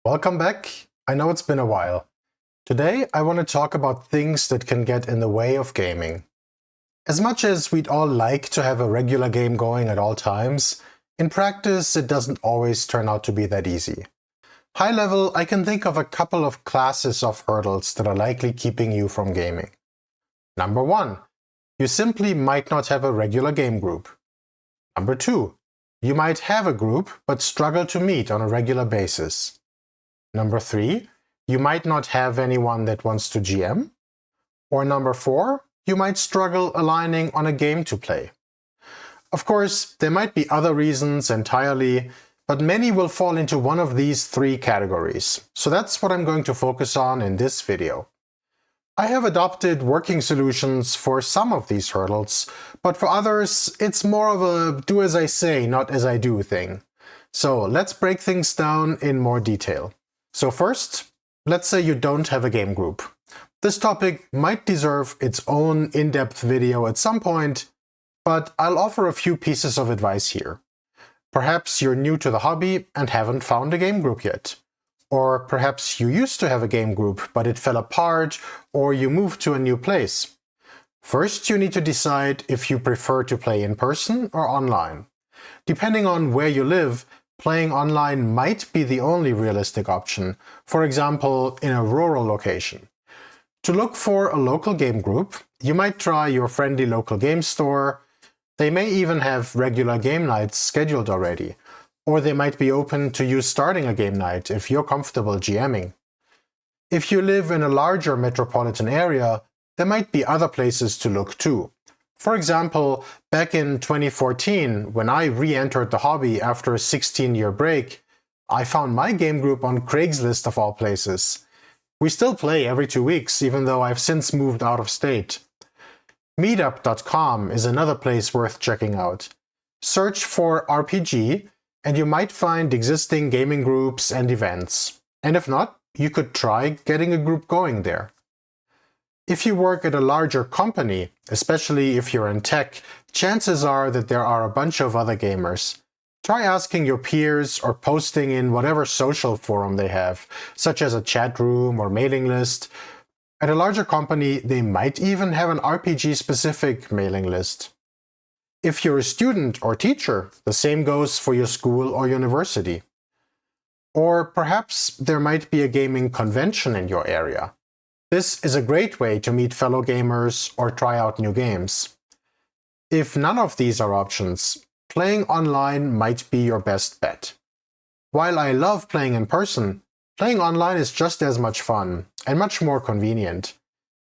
Welcome back. I know it's been a while. Today I want to talk about things that can get in the way of gaming. As much as we'd all like to have a regular game going at all times, in practice it doesn't always turn out to be that easy. High level, I can think of a couple of classes of hurdles that are likely keeping you from gaming. Number 1. You simply might not have a regular game group. Number 2. You might have a group but struggle to meet on a regular basis. Number 3, you might not have anyone that wants to GM. Or number 4, you might struggle aligning on a game to play. Of course, there might be other reasons entirely, but many will fall into one of these 3 categories. So that's what I'm going to focus on in this video. I have adopted working solutions for some of these hurdles, but for others, it's more of a do as I say, not as I do thing. So let's break things down in more detail. So first, let's say you don't have a game group. This topic might deserve its own in-depth video at some point, but I'll offer a few pieces of advice here. Perhaps you're new to the hobby and haven't found a game group yet. Or perhaps you used to have a game group, but it fell apart, or you moved to a new place. First, you need to decide if you prefer to play in person or online. Depending on where you live, playing online might be the only realistic option, for example, in a rural location. To look for a local game group, you might try your friendly local game store. They may even have regular game nights scheduled already, or they might be open to you starting a game night if you're comfortable GMing. If you live in a larger metropolitan area, there might be other places to look too. For example, back in 2014, when I re-entered the hobby after a 16-year break, I found my game group on Craigslist of all places. We still play every 2 weeks, even though I've since moved out of state. Meetup.com is another place worth checking out. Search for RPG, and you might find existing gaming groups and events. And if not, you could try getting a group going there. If you work at a larger company, especially if you're in tech, chances are that there are a bunch of other gamers. Try asking your peers or posting in whatever social forum they have, such as a chat room or mailing list. At a larger company, they might even have an RPG-specific mailing list. If you're a student or teacher, the same goes for your school or university. Or perhaps there might be a gaming convention in your area. This is a great way to meet fellow gamers or try out new games. If none of these are options, playing online might be your best bet. While I love playing in person, playing online is just as much fun and much more convenient.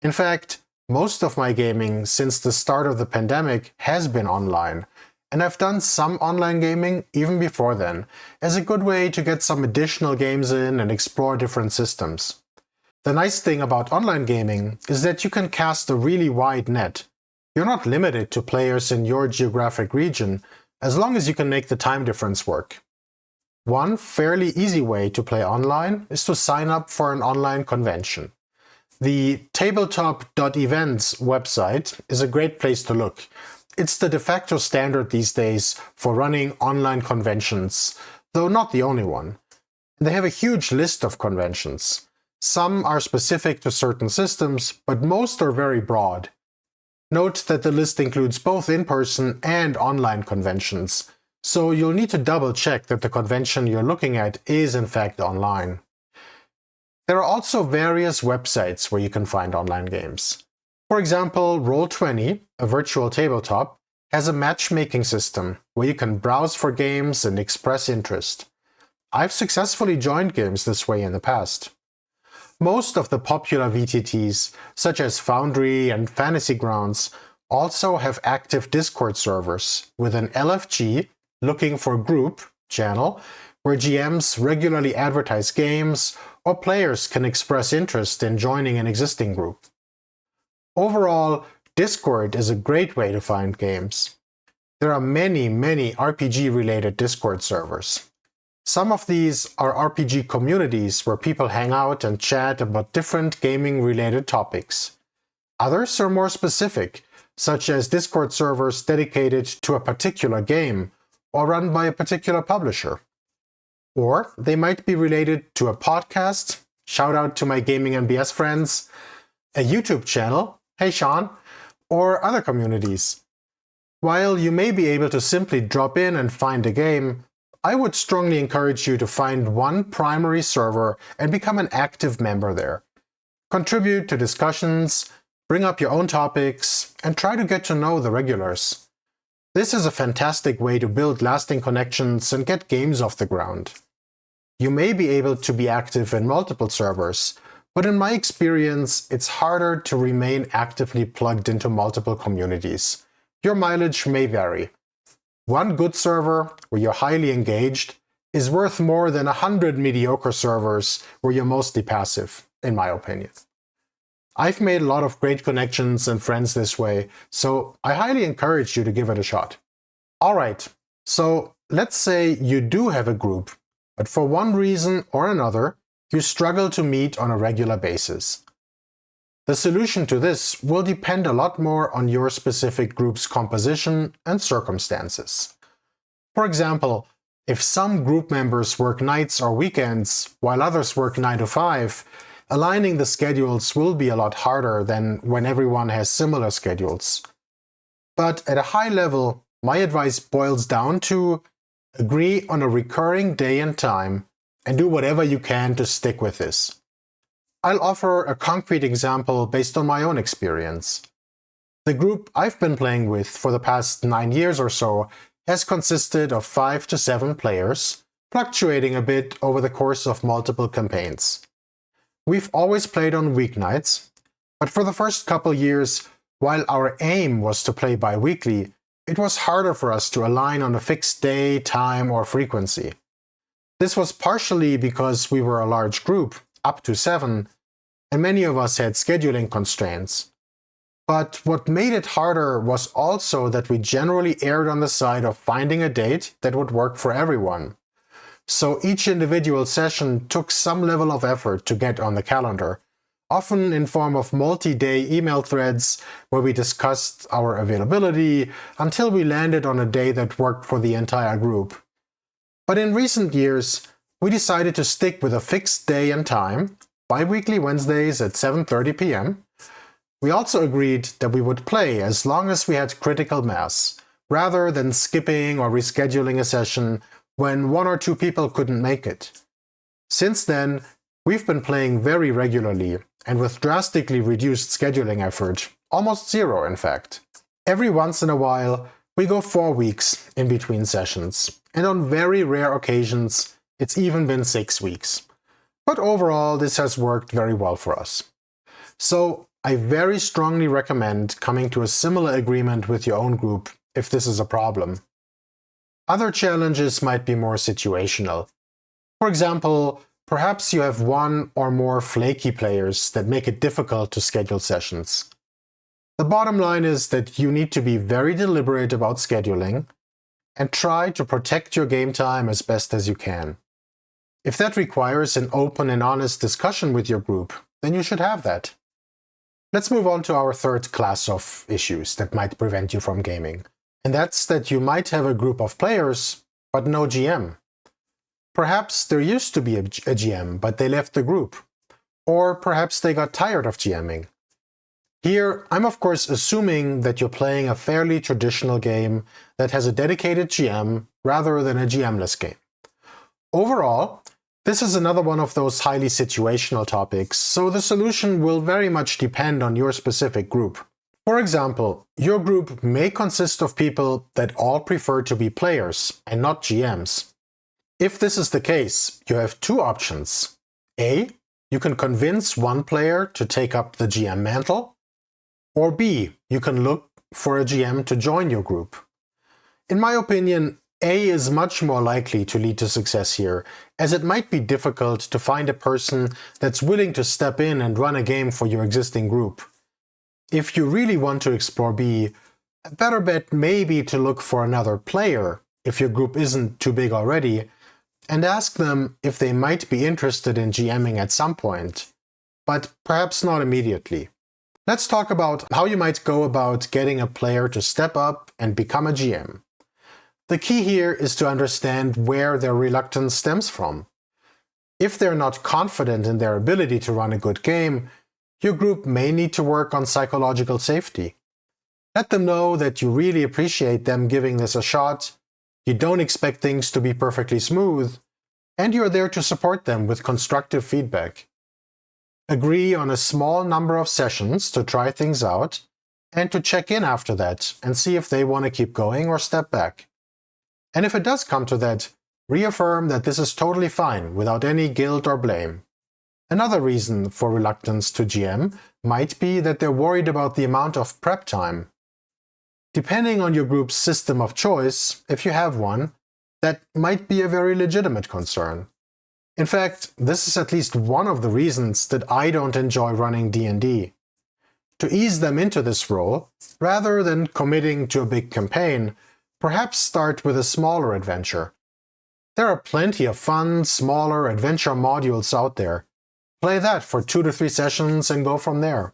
In fact, most of my gaming since the start of the pandemic has been online, and I've done some online gaming even before then, as a good way to get some additional games in and explore different systems. The nice thing about online gaming is that you can cast a really wide net. You're not limited to players in your geographic region, as long as you can make the time difference work. One fairly easy way to play online is to sign up for an online convention. The tabletop.events website is a great place to look. It's the de facto standard these days for running online conventions, though not the only one. They have a huge list of conventions. Some are specific to certain systems, but most are very broad. Note that the list includes both in-person and online conventions, so you'll need to double-check that the convention you're looking at is in fact online. There are also various websites where you can find online games. For example, Roll20, a virtual tabletop, has a matchmaking system where you can browse for games and express interest. I've successfully joined games this way in the past. Most of the popular VTTs, such as Foundry and Fantasy Grounds, also have active Discord servers with an LFG, looking for group, channel, where GMs regularly advertise games or players can express interest in joining an existing group. Overall, Discord is a great way to find games. There are many RPG-related Discord servers. Some of these are RPG communities where people hang out and chat about different gaming-related topics. Others are more specific, such as Discord servers dedicated to a particular game or run by a particular publisher. Or they might be related to a podcast, shout out to my gaming MBS friends, a YouTube channel, hey Sean, or other communities. While you may be able to simply drop in and find a game, I would strongly encourage you to find one primary server and become an active member there. Contribute to discussions, bring up your own topics, and try to get to know the regulars. This is a fantastic way to build lasting connections and get games off the ground. You may be able to be active in multiple servers, but in my experience, it's harder to remain actively plugged into multiple communities. Your mileage may vary. One good server, where you're highly engaged, is worth more than 100 mediocre servers where you're mostly passive, in my opinion. I've made a lot of great connections and friends this way, so I highly encourage you to give it a shot. Alright, so let's say you do have a group, but for one reason or another, you struggle to meet on a regular basis. The solution to this will depend a lot more on your specific group's composition and circumstances. For example, if some group members work nights or weekends, while others work 9 to 5, aligning the schedules will be a lot harder than when everyone has similar schedules. But at a high level, my advice boils down to agree on a recurring day and time, and do whatever you can to stick with this. I'll offer a concrete example based on my own experience. The group I've been playing with for the past 9 years or so has consisted of 5 to 7 players, fluctuating a bit over the course of multiple campaigns. We've always played on weeknights, but for the first couple years, while our aim was to play bi-weekly, it was harder for us to align on a fixed day, time, or frequency. This was partially because we were a large group, up to 7, and many of us had scheduling constraints. But what made it harder was also that we generally erred on the side of finding a date that would work for everyone. So each individual session took some level of effort to get on the calendar, often in form of multi-day email threads where we discussed our availability until we landed on a day that worked for the entire group. But in recent years, we decided to stick with a fixed day and time, bi-weekly Wednesdays at 7:30 p.m. We also agreed that we would play as long as we had critical mass, rather than skipping or rescheduling a session when 1 or 2 people couldn't make it. Since then, we've been playing very regularly and with drastically reduced scheduling effort, almost zero in fact. Every once in a while, we go 4 weeks in between sessions, and on very rare occasions, it's even been 6 weeks. But overall, this has worked very well for us. So I very strongly recommend coming to a similar agreement with your own group if this is a problem. Other challenges might be more situational. For example, perhaps you have 1 or more flaky players that make it difficult to schedule sessions. The bottom line is that you need to be very deliberate about scheduling and try to protect your game time as best as you can. If that requires an open and honest discussion with your group, then you should have that. Let's move on to our third class of issues that might prevent you from gaming. And that's that you might have a group of players, but no GM. Perhaps there used to be a GM, but they left the group. Or perhaps they got tired of GMing. Here, I'm of course assuming that you're playing a fairly traditional game that has a dedicated GM rather than a GM-less game. Overall, this is another one of those highly situational topics, so the solution will very much depend on your specific group. For example, your group may consist of people that all prefer to be players and not GMs. If this is the case, you have 2 options. A, you can convince one player to take up the GM mantle, or B, you can look for a GM to join your group. In my opinion, A is much more likely to lead to success here, as it might be difficult to find a person that's willing to step in and run a game for your existing group. If you really want to explore B, a better bet may be to look for another player, if your group isn't too big already, and ask them if they might be interested in GMing at some point, but perhaps not immediately. Let's talk about how you might go about getting a player to step up and become a GM. The key here is to understand where their reluctance stems from. If they're not confident in their ability to run a good game, your group may need to work on psychological safety. Let them know that you really appreciate them giving this a shot, you don't expect things to be perfectly smooth, and you're there to support them with constructive feedback. Agree on a small number of sessions to try things out, and to check in after that and see if they want to keep going or step back. And if it does come to that, reaffirm that this is totally fine without any guilt or blame. Another reason for reluctance to GM might be that they're worried about the amount of prep time. Depending on your group's system of choice, if you have one, that might be a very legitimate concern. In fact, this is at least one of the reasons that I don't enjoy running D&D. To ease them into this role, rather than committing to a big campaign, perhaps start with a smaller adventure. There are plenty of fun, smaller adventure modules out there. Play that for 2 to 3 sessions and go from there.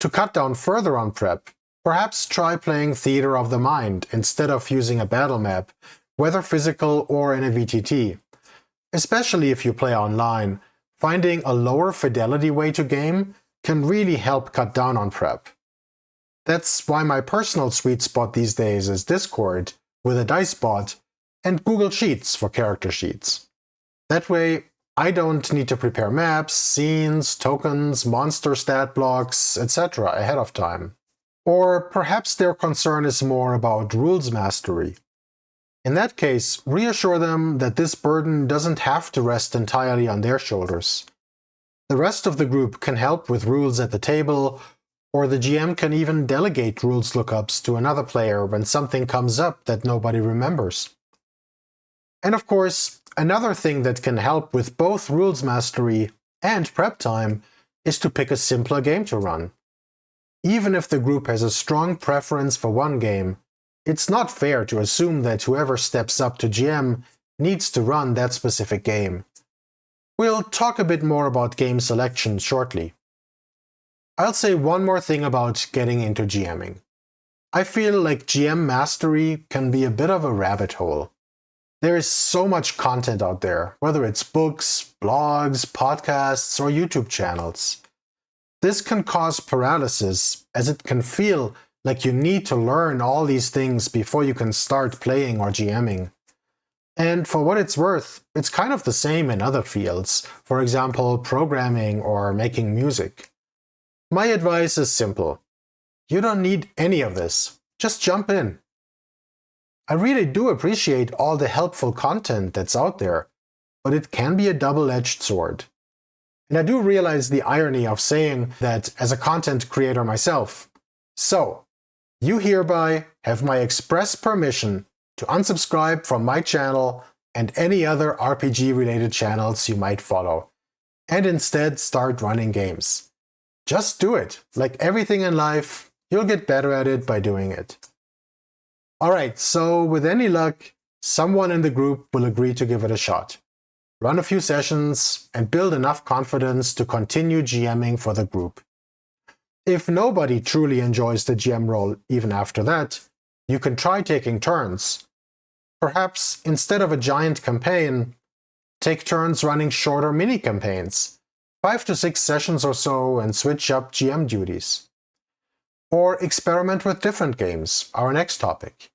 To cut down further on prep, perhaps try playing Theater of the Mind instead of using a battle map, whether physical or in a VTT. Especially if you play online, finding a lower fidelity way to game can really help cut down on prep. That's why my personal sweet spot these days is Discord with a dice bot and Google Sheets for character sheets. That way, I don't need to prepare maps, scenes, tokens, monster stat blocks, etc. ahead of time. Or perhaps their concern is more about rules mastery. In that case, reassure them that this burden doesn't have to rest entirely on their shoulders. The rest of the group can help with rules at the table, or the GM can even delegate rules lookups to another player when something comes up that nobody remembers. And of course, another thing that can help with both rules mastery and prep time is to pick a simpler game to run. Even if the group has a strong preference for one game, it's not fair to assume that whoever steps up to GM needs to run that specific game. We'll talk a bit more about game selection shortly. I'll say one more thing about getting into GMing. I feel like GM mastery can be a bit of a rabbit hole. There is so much content out there, whether it's books, blogs, podcasts, or YouTube channels. This can cause paralysis, as it can feel like you need to learn all these things before you can start playing or GMing. And for what it's worth, it's kind of the same in other fields, for example, programming or making music. My advice is simple. You don't need any of this. Just jump in. I really do appreciate all the helpful content that's out there, but it can be a double-edged sword. And I do realize the irony of saying that as a content creator myself. So, you hereby have my express permission to unsubscribe from my channel and any other RPG-related channels you might follow, and instead start running games. Just do it. Like everything in life, you'll get better at it by doing it. Alright, so with any luck, someone in the group will agree to give it a shot. Run a few sessions and build enough confidence to continue GMing for the group. If nobody truly enjoys the GM role even after that, you can try taking turns. Perhaps instead of a giant campaign, take turns running shorter mini-campaigns, 5 to 6 sessions or so, and switch up GM duties. Or experiment with different games, our next topic.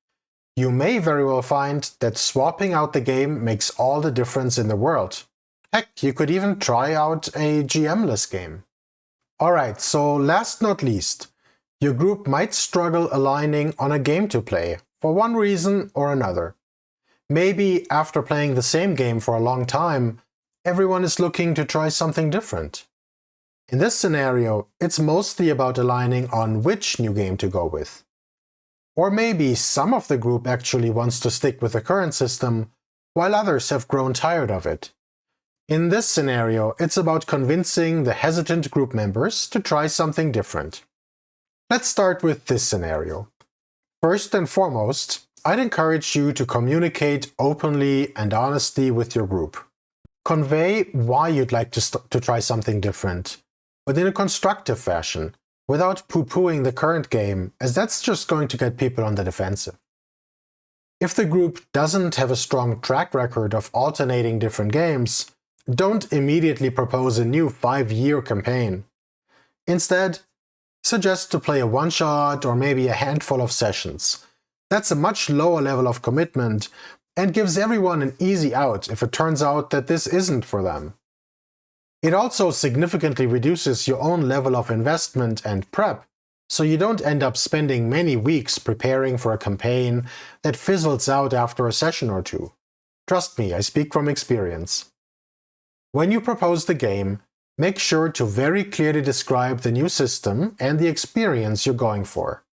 You may very well find that swapping out the game makes all the difference in the world. Heck, you could even try out a GM-less game. Alright, so last not least, your group might struggle aligning on a game to play, for one reason or another. Maybe after playing the same game for a long time, everyone is looking to try something different. In this scenario, it's mostly about aligning on which new game to go with. Or maybe some of the group actually wants to stick with the current system, while others have grown tired of it. In this scenario, it's about convincing the hesitant group members to try something different. Let's start with this scenario. First and foremost, I'd encourage you to communicate openly and honestly with your group. Convey why you'd like to try something different, but in a constructive fashion, without poo-pooing the current game, as that's just going to get people on the defensive. If the group doesn't have a strong track record of alternating different games, don't immediately propose a new 5-year campaign. Instead, suggest to play a one-shot or maybe a handful of sessions. That's a much lower level of commitment and gives everyone an easy out if it turns out that this isn't for them. It also significantly reduces your own level of investment and prep, so you don't end up spending many weeks preparing for a campaign that fizzles out after a session or two. Trust me, I speak from experience. When you propose the game, make sure to very clearly describe the new system and the experience you're going for.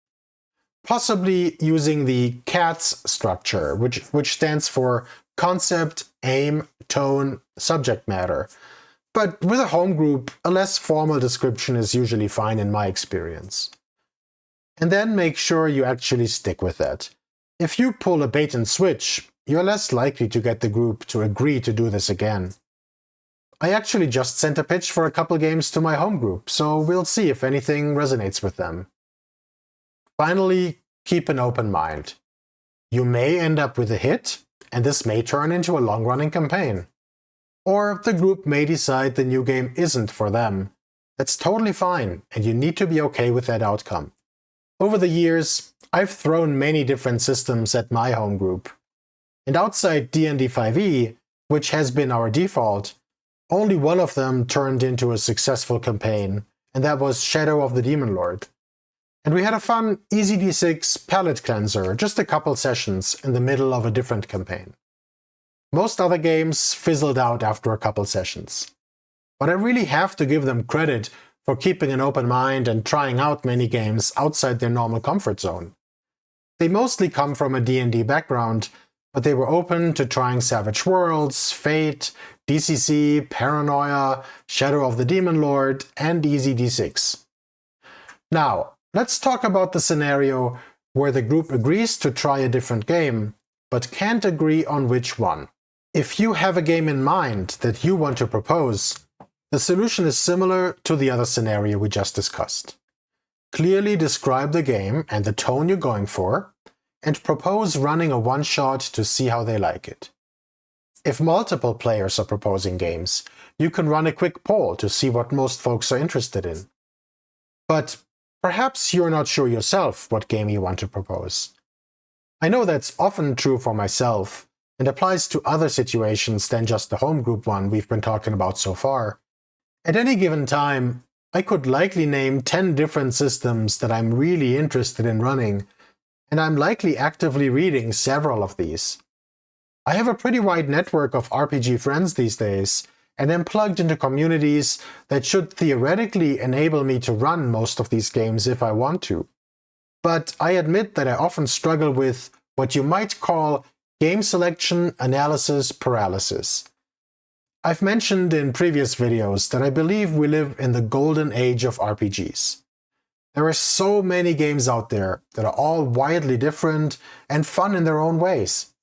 Possibly using the CATS structure, which stands for Concept, Aim, Tone, Subject Matter. But with a home group, a less formal description is usually fine in my experience. And then make sure you actually stick with that. If you pull a bait and switch, you're less likely to get the group to agree to do this again. I actually just sent a pitch for a couple games to my home group, so we'll see if anything resonates with them. Finally, keep an open mind. You may end up with a hit, and this may turn into a long-running campaign. Or the group may decide the new game isn't for them. That's totally fine, and you need to be okay with that outcome. Over the years, I've thrown many different systems at my home group. And outside D&D 5e, which has been our default, only one of them turned into a successful campaign, and that was Shadow of the Demon Lord. And we had a fun easy D6 palette cleanser, just a couple sessions in the middle of a different campaign. Most other games fizzled out after a couple sessions. But I really have to give them credit for keeping an open mind and trying out many games outside their normal comfort zone. They mostly come from a D&D background, but they were open to trying Savage Worlds, Fate, DCC, Paranoia, Shadow of the Demon Lord, and Easy D6. Now, let's talk about the scenario where the group agrees to try a different game, but can't agree on which one. If you have a game in mind that you want to propose, the solution is similar to the other scenario we just discussed. Clearly describe the game and the tone you're going for, and propose running a one-shot to see how they like it. If multiple players are proposing games, you can run a quick poll to see what most folks are interested in. But perhaps you're not sure yourself what game you want to propose. I know that's often true for myself, and applies to other situations than just the home group one we've been talking about so far. At any given time, I could likely name 10 different systems that I'm really interested in running, and I'm likely actively reading several of these. I have a pretty wide network of RPG friends these days, and am plugged into communities that should theoretically enable me to run most of these games if I want to. But I admit that I often struggle with what you might call game selection analysis paralysis. I've mentioned in previous videos that I believe we live in the golden age of RPGs. There are so many games out there that are all widely different and fun in their own ways.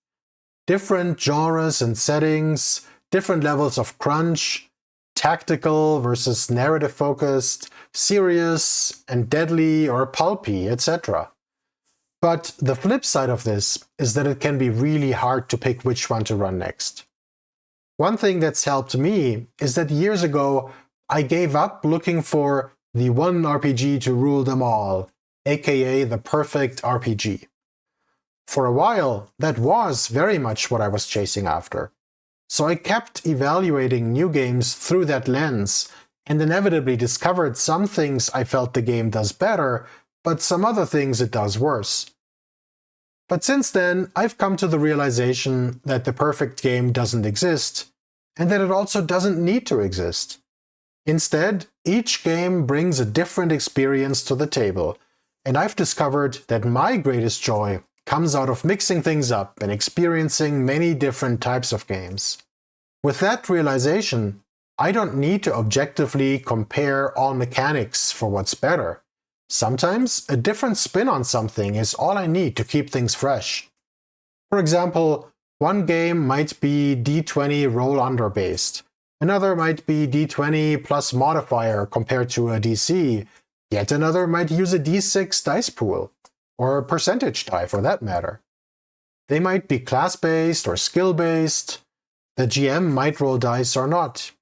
Different genres and settings, different levels of crunch, tactical versus narrative-focused, serious and deadly or pulpy, etc. But the flip side of this is that it can be really hard to pick which one to run next. One thing that's helped me is that years ago I gave up looking for the one RPG to rule them all, aka the perfect RPG. For a while, that was very much what I was chasing after. So I kept evaluating new games through that lens, and inevitably discovered some things I felt the game does better, but some other things it does worse. But since then, I've come to the realization that the perfect game doesn't exist, and that it also doesn't need to exist. Instead, each game brings a different experience to the table, and I've discovered that my greatest joy comes out of mixing things up and experiencing many different types of games. With that realization, I don't need to objectively compare all mechanics for what's better. Sometimes a different spin on something is all I need to keep things fresh. For example, one game might be D20 roll-under based, another might be D20 plus modifier compared to a DC, yet another might use a D6 dice pool, or a percentage die for that matter. They might be class-based or skill-based. The GM might roll dice or not,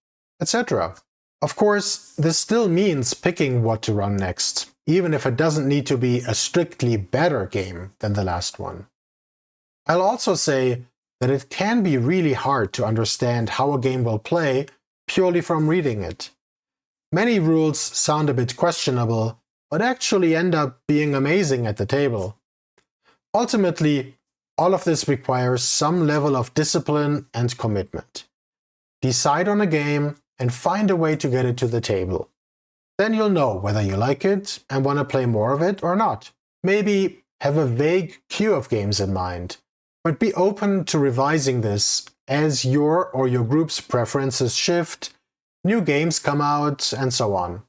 etc. Of course, this still means picking what to run next, even if it doesn't need to be a strictly better game than the last one. I'll also say that it can be really hard to understand how a game will play purely from reading it. Many rules sound a bit questionable, but actually end up being amazing at the table. Ultimately, all of this requires some level of discipline and commitment. Decide on a game and find a way to get it to the table. Then you'll know whether you like it and want to play more of it or not. Maybe have a vague queue of games in mind, but be open to revising this as your or your group's preferences shift, new games come out, and so on.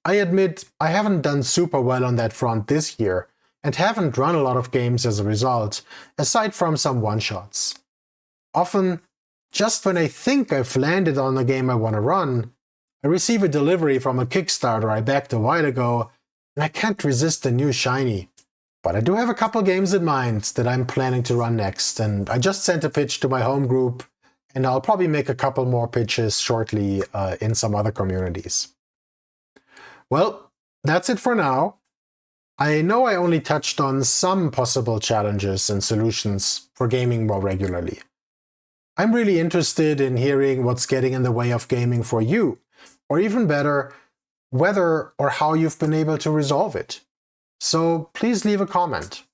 I admit I haven't done super well on that front this year, and haven't run a lot of games as a result, aside from some one-shots. Often, just when I think I've landed on the game I want to run, I receive a delivery from a Kickstarter I backed a while ago, and I can't resist a new shiny. But I do have a couple games in mind that I'm planning to run next, and I just sent a pitch to my home group, and I'll probably make a couple more pitches shortly in some other communities. Well, that's it for now. I know I only touched on some possible challenges and solutions for gaming more regularly. I'm really interested in hearing what's getting in the way of gaming for you, or even better, whether or how you've been able to resolve it. So please leave a comment.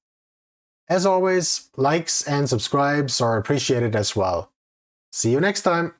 As always, likes and subscribes are appreciated as well. See you next time!